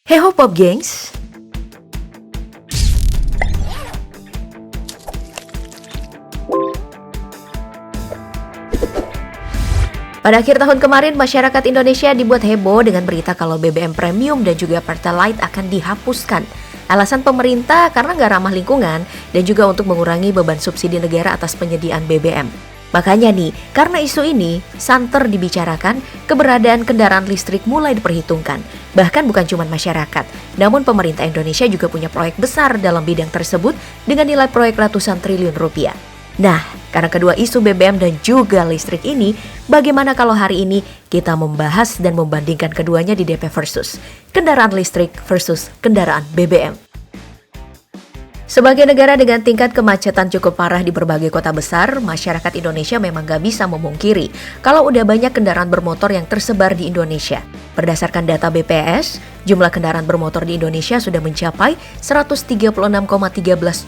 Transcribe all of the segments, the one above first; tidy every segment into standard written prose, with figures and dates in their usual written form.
Hey ho Pop Gengs! Pada akhir tahun kemarin, masyarakat Indonesia dibuat heboh dengan berita kalau BBM Premium dan juga Pertalite akan dihapuskan. Alasan pemerintah karena nggak ramah lingkungan dan juga untuk mengurangi beban subsidi negara atas penyediaan BBM. Makanya nih, karena isu ini, santer dibicarakan, keberadaan kendaraan listrik mulai diperhitungkan. Bahkan bukan cuma masyarakat, namun pemerintah Indonesia juga punya proyek besar dalam bidang tersebut dengan nilai proyek ratusan triliun rupiah. Nah, karena kedua isu BBM dan juga listrik ini, bagaimana kalau hari ini kita membahas dan membandingkan keduanya di DP Versus kendaraan listrik versus kendaraan BBM. Sebagai negara dengan tingkat kemacetan cukup parah di berbagai kota besar, masyarakat Indonesia memang gak bisa memungkiri kalau udah banyak kendaraan bermotor yang tersebar di Indonesia. Berdasarkan data BPS, jumlah kendaraan bermotor di Indonesia sudah mencapai 136,13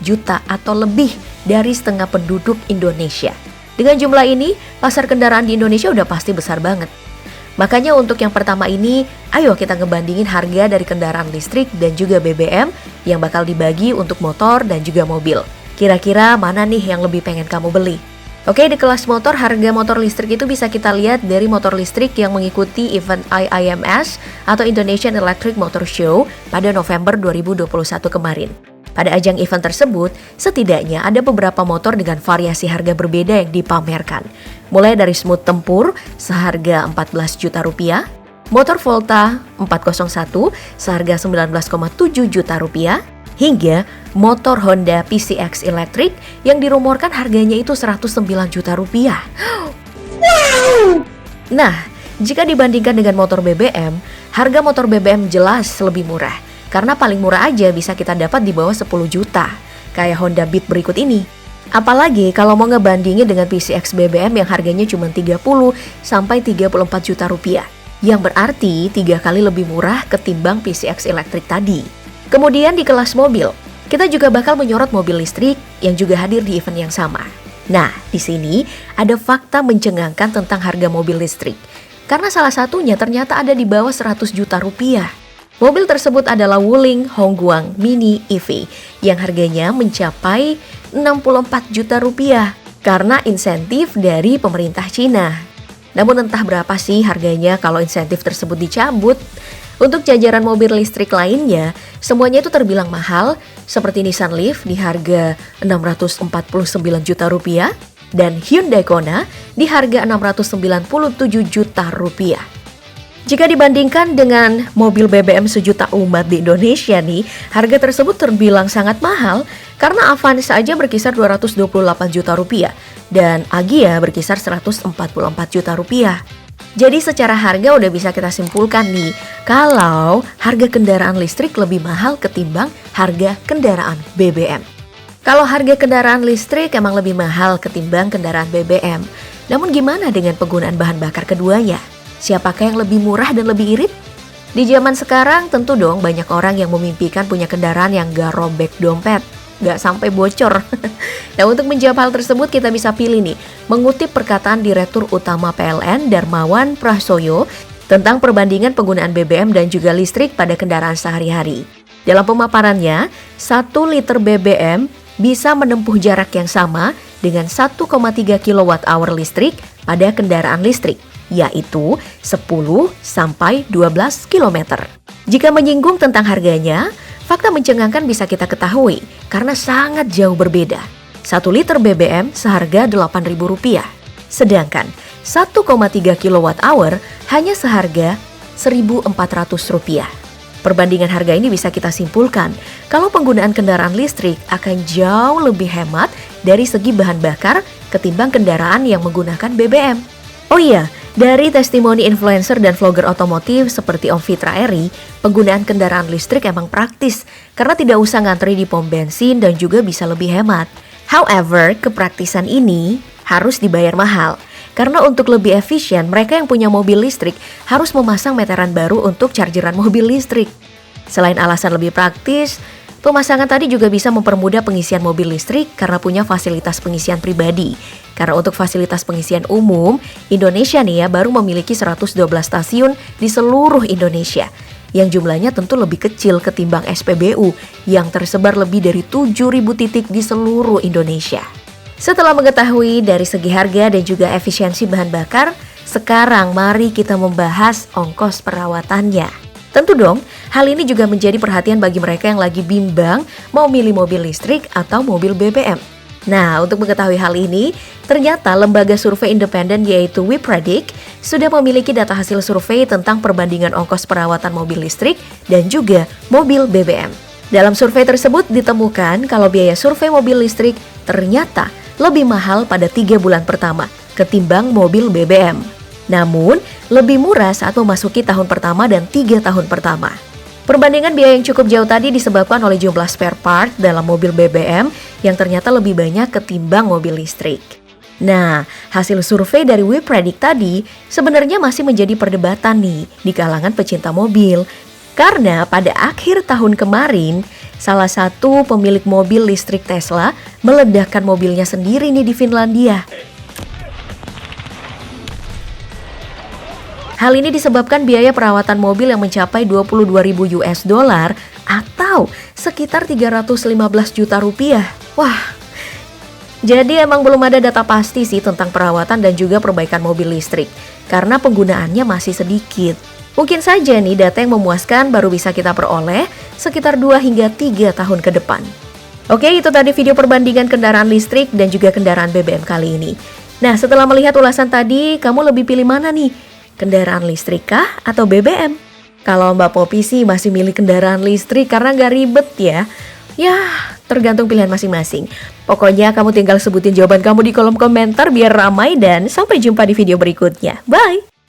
juta atau lebih dari setengah penduduk Indonesia. Dengan jumlah ini, pasar kendaraan di Indonesia udah pasti besar banget. Makanya untuk yang pertama ini, ayo kita ngebandingin harga dari kendaraan listrik dan juga BBM yang bakal dibagi untuk motor dan juga mobil. Kira-kira mana nih yang lebih pengen kamu beli? Oke, di kelas motor, harga motor listrik itu bisa kita lihat dari motor listrik yang mengikuti event IIMS atau Indonesian Electric Motor Show pada November 2021 kemarin. Pada ajang event tersebut, setidaknya ada beberapa motor dengan variasi harga berbeda yang dipamerkan. Mulai dari Smooth Tempur seharga 14 juta rupiah, motor Volta 401 seharga 19,7 juta rupiah, hingga motor Honda PCX Electric yang dirumorkan harganya itu 109 juta rupiah. Wow! Nah, jika dibandingkan dengan motor BBM, harga motor BBM jelas lebih murah. Karena paling murah aja bisa kita dapat di bawah 10 juta, kayak Honda Beat berikut ini. Apalagi kalau mau ngebandingin dengan PCX BBM yang harganya cuma 30 sampai 34 juta rupiah. Yang berarti 3 kali lebih murah ketimbang PCX elektrik tadi. Kemudian di kelas mobil, kita juga bakal menyorot mobil listrik yang juga hadir di event yang sama. Nah, di sini ada fakta mencengangkan tentang harga mobil listrik. Karena salah satunya ternyata ada di bawah 100 juta rupiah. Mobil tersebut adalah Wuling Hongguang Mini EV yang harganya mencapai 64 juta rupiah karena insentif dari pemerintah Cina. Namun entah berapa sih harganya kalau insentif tersebut dicabut. Untuk jajaran mobil listrik lainnya, semuanya itu terbilang mahal seperti Nissan Leaf di harga 649 juta rupiah dan Hyundai Kona di harga 697 juta rupiah. Jika dibandingkan dengan mobil BBM sejuta umat di Indonesia nih, harga tersebut terbilang sangat mahal karena Avanza aja berkisar 228 juta rupiah dan Agya berkisar 144 juta rupiah. Jadi secara harga udah bisa kita simpulkan nih, kalau harga kendaraan listrik lebih mahal ketimbang harga kendaraan BBM. Kalau harga kendaraan listrik emang lebih mahal ketimbang kendaraan BBM, namun gimana dengan penggunaan bahan bakar keduanya? Siapakah yang lebih murah dan lebih irit? Di zaman sekarang tentu dong banyak orang yang memimpikan punya kendaraan yang gak robek dompet, gak sampai bocor. Nah, untuk menjawab hal tersebut kita bisa pilih nih, mengutip perkataan Direktur Utama PLN Darmawan Prasoyo tentang perbandingan penggunaan BBM dan juga listrik pada kendaraan sehari-hari. Dalam pemaparannya, 1 liter BBM bisa menempuh jarak yang sama dengan 1,3 kWh listrik pada kendaraan listrik, yaitu 10 sampai 12 km. Jika menyinggung tentang harganya, fakta mencengangkan bisa kita ketahui karena sangat jauh berbeda. 1 liter BBM seharga Rp8.000, sedangkan 1,3 kWh hanya seharga Rp1.400. Perbandingan harga ini bisa kita simpulkan kalau penggunaan kendaraan listrik akan jauh lebih hemat dari segi bahan bakar ketimbang kendaraan yang menggunakan BBM. Oh iya, dari testimoni influencer dan vlogger otomotif seperti Om Fitra Eri, penggunaan kendaraan listrik emang praktis karena tidak usah ngantri di pom bensin dan juga bisa lebih hemat. However, kepraktisan ini harus dibayar mahal. Karena untuk lebih efisien, mereka yang punya mobil listrik harus memasang meteran baru untuk chargeran mobil listrik. Selain alasan lebih praktis, pemasangan tadi juga bisa mempermudah pengisian mobil listrik karena punya fasilitas pengisian pribadi. Karena untuk fasilitas pengisian umum, Indonesia nih ya baru memiliki 112 stasiun di seluruh Indonesia. yang jumlahnya tentu lebih kecil ketimbang SPBU yang tersebar lebih dari 7.000 titik di seluruh Indonesia. Setelah mengetahui dari segi harga dan juga efisiensi bahan bakar, sekarang mari kita membahas ongkos perawatannya. Tentu dong, hal ini juga menjadi perhatian bagi mereka yang lagi bimbang mau milih mobil listrik atau mobil BBM. Nah, untuk mengetahui hal ini, ternyata lembaga survei independen yaitu WePredict sudah memiliki data hasil survei tentang perbandingan ongkos perawatan mobil listrik dan juga mobil BBM. Dalam survei tersebut ditemukan kalau biaya survei mobil listrik ternyata lebih mahal pada 3 bulan pertama ketimbang mobil BBM. Namun, lebih murah saat memasuki tahun pertama dan 3 tahun pertama. Perbandingan biaya yang cukup jauh tadi disebabkan oleh jumlah spare part dalam mobil BBM yang ternyata lebih banyak ketimbang mobil listrik. Nah, hasil survei dari WePredict tadi sebenarnya masih menjadi perdebatan nih di kalangan pecinta mobil. Karena pada akhir tahun kemarin, salah satu pemilik mobil listrik Tesla meledakkan mobilnya sendiri nih di Finlandia. Hal ini disebabkan biaya perawatan mobil yang mencapai 22.000 US dollar atau sekitar 315 juta rupiah. Wah, jadi emang belum ada data pasti sih tentang perawatan dan juga perbaikan mobil listrik karena penggunaannya masih sedikit. Mungkin saja nih data yang memuaskan baru bisa kita peroleh sekitar 2 hingga 3 tahun ke depan. Oke, itu tadi video perbandingan kendaraan listrik dan juga kendaraan BBM kali ini. Nah, setelah melihat ulasan tadi, kamu lebih pilih mana nih? Kendaraan listrik kah atau BBM? Kalau Mbak Popi sih masih milih kendaraan listrik karena nggak ribet ya. Ya, tergantung pilihan masing-masing. Pokoknya kamu tinggal sebutin jawaban kamu di kolom komentar biar ramai dan sampai jumpa di video berikutnya. Bye!